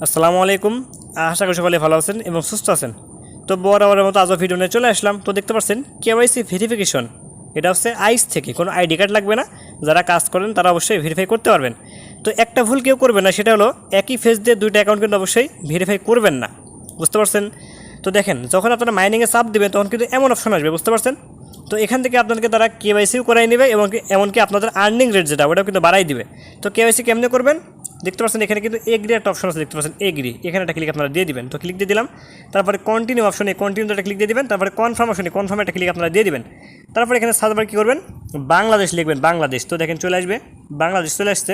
আসসালামু আলাইকুম। আশা করি সকলে ভালো আছেন এবং সুস্থ আছেন। তো বরাবরের মতো আজও ভিডিও নিয়ে চলে আসলাম। তো দেখতে পাচ্ছেন কেওয়াইসি ভেরিফিকেশন, এটা হচ্ছে আইস থেকে, কোনো আইডি কার্ড লাগবে না। যারা কাজ করেন তারা অবশ্যই ভেরিফাই করতে পারবেন। তো একটা ভুল কেউ করবে না, সেটা হলো একই ফেস দিয়ে দুইটা অ্যাকাউন্ট কিন্তু অবশ্যই ভেরিফাই করবেন না। বুঝতে পারছেন? তো দেখেন, যখন আপনারা মাইনিংয়ে চাপ দেবেন তখন কিন্তু এমন অপশন আসবে, বুঝতে পারছেন? তো এখান থেকে আপনাদেরকে তারা কেওয়াইসিও করাই নেবে এবং এমনকি আপনাদের আর্নিং রেট যেটা ওটাও কিন্তু বাড়াই দিবে। তো কেওয়াইসি কেমনে করবেন দেখতে পাচ্ছেন, এখানে কিন্তু এগ্রি একটা অপশন আছে, দেখতে পাচ্ছেন এগ্রি, এখানে একটা ক্লিক আপনারা দিয়ে দিবেন। তো ক্লিক দিয়ে দিলাম, তারপরে কন্টিনিউ অপশনে কন্টিনিউ একটা ক্লিক দিয়ে দিবেন, তারপরে কনফার্ম অপশনে কনফার্ম একটা ক্লিক আপনারা দিয়ে দিবেন। তারপরে এখানে সার্চবার কী করবেন, বাংলাদেশ লিখবেন, বাংলাদেশ। তো দেখেন চলে আসবে, বাংলাদেশ চলে আসছে,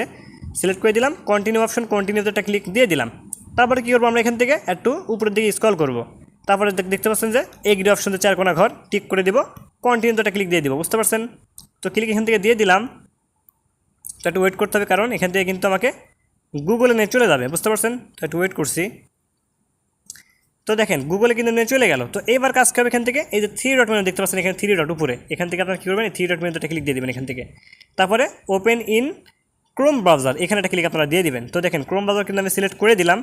সিলেক্ট করে দিলাম, কন্টিনিউ অপশন কন্টিনিউতে একটা ক্লিক দিয়ে দিলাম। তারপরে কী করবো, আমরা এখান থেকে একটু উপরের দিকে স্ক্রল করব। তারপরে দেখতে পাচ্ছেন যে এগ্রি অপশন চার কোনা ঘর টিক করে দিব, কন্টিনিউতে একটা ক্লিক দিয়ে দিব। বুঝতে পারছেন? তো ক্লিক এখান থেকে দিয়ে দিলাম। তো একটু ওয়েট করতে হবে, কারণ এখান থেকে কিন্তু আমাকে গুগলে নিয়ে চলে যাবে। বুঝতে পারছেন? তো একটু ওয়েট করছি। তো দেখেন গুগলে কিন্তু নিয়ে চলে গেল। তো এইবার কাজ করবে এখান থেকে, এই যে থ্রি ডট মেনু দেখতে পাচ্ছেন, এখানে থ্রি ডট উপরে, এখান থেকে আপনারা কী করবেন, এই থ্রি ডট মেনুতে ক্লিক দিয়ে দেবেন এখান থেকে। তারপরে ওপেন ইন ক্রোম ব্রাউজার, এখানে একটা ক্লিক আপনারা দিয়ে দিবেন। তো দেখেন ক্রোম ব্রাউজার কিন্তু আমি সিলেক্ট করে দিলাম।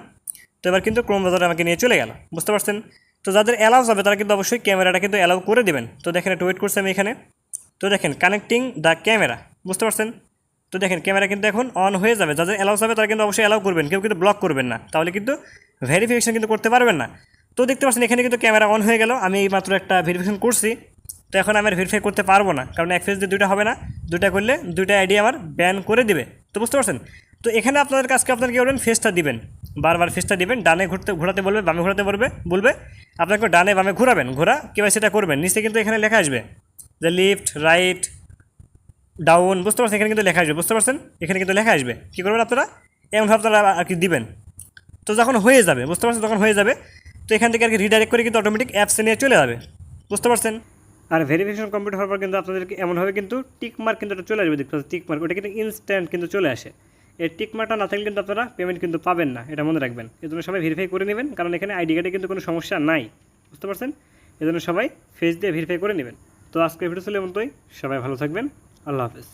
তো এবার কিন্তু ক্রোম ব্রাউজার আমাকে নিয়ে চলে গেল। বুঝতে পারছেন? তো যাদের অ্যালাউ হবে তারা কিন্তু অবশ্যই ক্যামেরাটা কিন্তু অ্যালাউ করে দেবেন। তো দেখেন একটু ওয়েট করছি আমি এখানে। তো দেখেন কানেক্টিং দ্য ক্যামেরা, বুঝতে পারছেন? তো দেখেন ক্যামেরা কিন্তু এখন অন হয়ে যাবে। যাদের অ্যালাউ হবে তারা কিন্তু অবশ্যই অ্যালাউ করবেন, কেউ কিন্তু ব্লক করবেন না, তাহলে কিন্তু ভেরিফিকেশন কিন্তু করতে পারবেন না। তো দেখতে পাচ্ছেন এখানে কিন্তু ক্যামেরা অন হয়ে গেল। আমি এই মাত্র একটা ভেরিফিকেশন করছি। তো এখন আমি আর ভেরিফাই করতে পারবো না, কারণ এক ফেস দিয়ে দুইটা হবে না, দুইটা করলে দুইটা আইডি আমার ব্যান করে দিবে। তো বুঝতে পারছেন? তো এখানে আপনাদের কাজকে আপনারা কী করবেন, ফেসটা দিবেন, বারবার ফেসটা দিবেন, ডানে ঘোরাতে বলবে, বামে ঘোরাতে বলবে, আপনাকে ডানে বামে ঘোরাবেন, কেওয়াইসিটা করবেন। নিচে কিন্তু এখানে লেখা আসবে যে লিফট রাইট ডাউন, বুঝতে পারছেন? এখানে কিন্তু লেখা আসবে, বুঝতে পারছেন? এখানে কিন্তু লেখা আসবে, কী করবেন আপনারা, এমনভাবে আপনারা আর কি দিবেন। তো যখন হয়ে যাবে, বুঝতে পারছেন, তখন হয়ে যাবে। তো এখান থেকে আর কি রিডাইরেক্ট করে কিন্তু অটোমেটিক অ্যাপসে নিয়ে চলে যাবে। বুঝতে পারছেন? আর ভেরিফিকেশন কমপ্লিট হওয়ার পর কিন্তু আপনাদেরকে এমনভাবে কিন্তু টিক মার্ক কিন্তু এটা চলে আসবে, দেখতে পাচ্ছেন টিক মার্ক, ওটা কিন্তু ইনস্ট্যান্ট কিন্তু চলে আসে। এই টিক মার্কটা না থাকলে কিন্তু আপনারা পেমেন্ট কিন্তু পাবেন না, এটা মনে রাখবেন। এই জন্য সবাই ভেরিফাই করে নেবেন, কারণ এখানে আইডি কার্ডে কিন্তু কোনো সমস্যা নাই। বুঝতে পারছেন? এই জন্য সবাই ফেস দিয়ে ভেরিফাই করে নেবেন। তো আজকে ভিডিও ছিল এমনটাই, সবাই ভালো থাকবেন, আল্লাহ হাফেজ।